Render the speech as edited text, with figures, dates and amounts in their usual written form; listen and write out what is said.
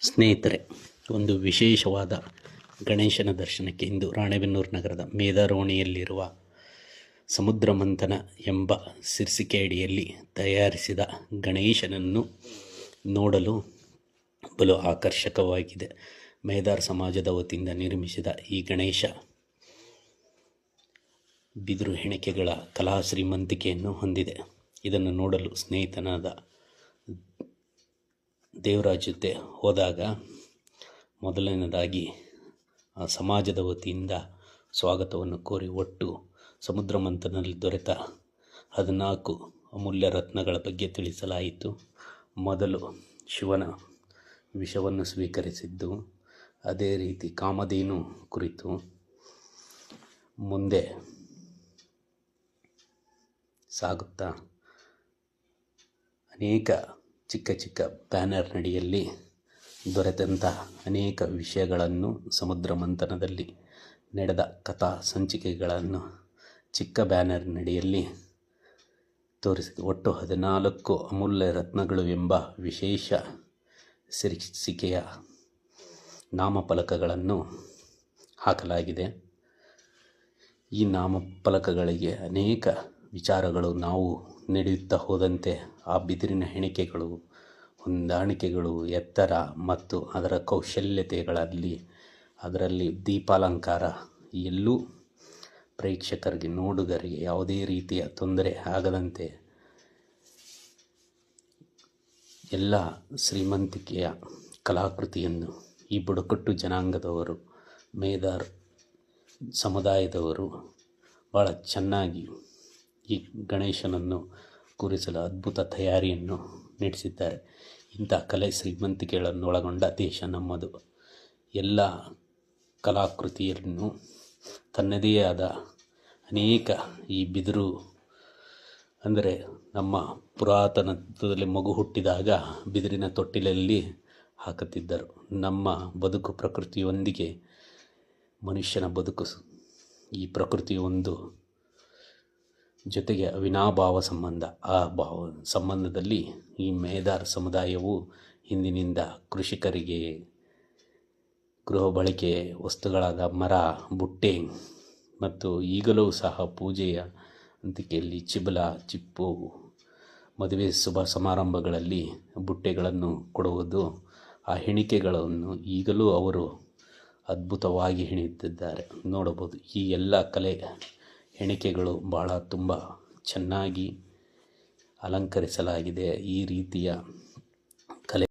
ಸ್ನೇಹಿತರೆ, ಒಂದು ವಿಶೇಷವಾದ ಗಣೇಶನ ದರ್ಶನಕ್ಕೆ ಇಂದು ರಾಣೆಬೆನ್ನೂರು ನಗರದ ಮೇದಾರೋಣಿಯಲ್ಲಿರುವ ಸಮುದ್ರ ಮಂಥನ ಎಂಬ ಶೀರ್ಷಿಕೆಯಡಿಯಲ್ಲಿ ತಯಾರಿಸಿದ ಗಣೇಶನನ್ನು ನೋಡಲು ಬಲು ಆಕರ್ಷಕವಾಗಿದೆ. ಮೇದಾರ್ ಸಮಾಜದ ವತಿಯಿಂದ ನಿರ್ಮಿಸಿದ ಈ ಗಣೇಶ ಬಿದಿರು ಹೆಣಿಕೆಗಳ ಕಲಾ ಶ್ರೀಮಂತಿಕೆಯನ್ನು ಹೊಂದಿದೆ. ಇದನ್ನು ನೋಡಲು ಸ್ನೇಹಿತನಾದ ದೇವರಾಜ್ ಜೊತೆ ಹೋದಾಗ ಮೊದಲನೇದಾಗಿ ಆ ಸಮಾಜದ ವತಿಯಿಂದ ಸ್ವಾಗತವನ್ನು ಕೋರಿ ಒಟ್ಟು ಸಮುದ್ರ ಮಂಥನದಲ್ಲಿ ದೊರೆತ 14 ಅಮೂಲ್ಯ ರತ್ನಗಳ ಬಗ್ಗೆ ತಿಳಿಸಲಾಯಿತು. ಮೊದಲು ಶಿವನ ವಿಷವನ್ನು ಸ್ವೀಕರಿಸಿದ್ದು, ಅದೇ ರೀತಿ ಕಾಮಧೇನು ಕುರಿತು, ಮುಂದೆ ಸಾಗುತ್ತಾ ಅನೇಕ ಚಿಕ್ಕ ಚಿಕ್ಕ ಬ್ಯಾನರ್ ನಡಿಯಲ್ಲಿ ದೊರೆತಂಥ ಅನೇಕ ವಿಷಯಗಳನ್ನು, ಸಮುದ್ರ ಮಂಥನದಲ್ಲಿ ನಡೆದ ಕಥಾ ಸಂಚಿಕೆಗಳನ್ನು ಚಿಕ್ಕ ಬ್ಯಾನರ್ ನಡಿಯಲ್ಲಿ ತೋರಿಸಿದೆ. ಒಟ್ಟು 14 ಅಮೂಲ್ಯ ರತ್ನಗಳು ಎಂಬ ವಿಶೇಷ ಶೀರ್ಷಿಕೆಯ ನಾಮಫಲಕಗಳನ್ನು ಹಾಕಲಾಗಿದೆ. ಈ ನಾಮಫಲಕಗಳಿಗೆ ಅನೇಕ ವಿಚಾರಗಳು ನಾವು ನಡೆಯುತ್ತಾ ಹೋದಂತೆ ಆ ಬಿದಿರಿನ ಹೆಣಿಕೆಗಳು, ಹೊಂದಾಣಿಕೆಗಳು, ಎತ್ತರ ಮತ್ತು ಅದರ ಕೌಶಲ್ಯತೆಗಳಲ್ಲಿ, ಅದರಲ್ಲಿ ದೀಪಾಲಂಕಾರ ಎಲ್ಲೂ ಪ್ರೇಕ್ಷಕರಿಗೆ, ನೋಡುಗರಿಗೆ ಯಾವುದೇ ರೀತಿಯ ತೊಂದರೆ ಆಗದಂತೆ ಎಲ್ಲ ಶ್ರೀಮಂತಿಕೆಯ ಕಲಾಕೃತಿಯನ್ನು ಈ ಬುಡಕಟ್ಟು ಜನಾಂಗದವರು, ಮೇದಾರ್ ಸಮುದಾಯದವರು ಭಾಳ ಚೆನ್ನಾಗಿ ಈ ಗಣೇಶನನ್ನು ಕೂರಿಸಲು ಅದ್ಭುತ ತಯಾರಿಯನ್ನು ನಡೆಸಿದ್ದಾರೆ. ಇಂಥ ಕಲೆ ಶ್ರೀಮಂತಿಕೆಗಳನ್ನು ಒಳಗೊಂಡ ದೇಶ ನಮ್ಮದು. ಎಲ್ಲ ಕಲಾಕೃತಿಯನ್ನು ತನ್ನದೇ ಆದ ಅನೇಕ ಈ ಬಿದಿರು ಅಂದರೆ ನಮ್ಮ ಪುರಾತನದಲ್ಲಿ ಮಗು ಹುಟ್ಟಿದಾಗ ಬಿದಿರಿನ ತೊಟ್ಟಿಲಲ್ಲಿ ಹಾಕುತ್ತಿದ್ದರು. ನಮ್ಮ ಬದುಕು ಪ್ರಕೃತಿಯೊಂದಿಗೆ, ಮನುಷ್ಯನ ಬದುಕು ಈ ಪ್ರಕೃತಿ ಒಂದು ಜೊತೆಗೆ ಅವಿನಾಭಾವ ಸಂಬಂಧ. ಆ ಸಂಬಂಧದಲ್ಲಿ ಈ ಮೇದಾರ್ ಸಮುದಾಯವು ಹಿಂದಿನಿಂದ ಕೃಷಿಕರಿಗೆ ಗೃಹ ಬಳಕೆ ವಸ್ತುಗಳಾದ ಮರ, ಬುಟ್ಟೆ ಮತ್ತು ಈಗಲೂ ಸಹ ಪೂಜೆಯ ಅಂತಿಕೆಯಲ್ಲಿ ಚಿಬಲ, ಚಿಪ್ಪು, ಮದುವೆ ಶುಭ ಸಮಾರಂಭಗಳಲ್ಲಿ ಬುಟ್ಟೆಗಳನ್ನು ಕೊಡುವುದು, ಆ ಹೆಣಿಕೆಗಳನ್ನು ಈಗಲೂ ಅವರು ಅದ್ಭುತವಾಗಿ ಹೆಣೆಯುತ್ತಿದ್ದಾರೆ, ನೋಡಬಹುದು. ಈ ಎಲ್ಲ ಕಲೆ ಹೆಣಿಕೆಗಳು ಭಾಳ ತುಂಬ ಚೆನ್ನಾಗಿ ಅಲಂಕರಿಸಲಾಗಿದೆ. ಈ ರೀತಿಯ ಕಲೆ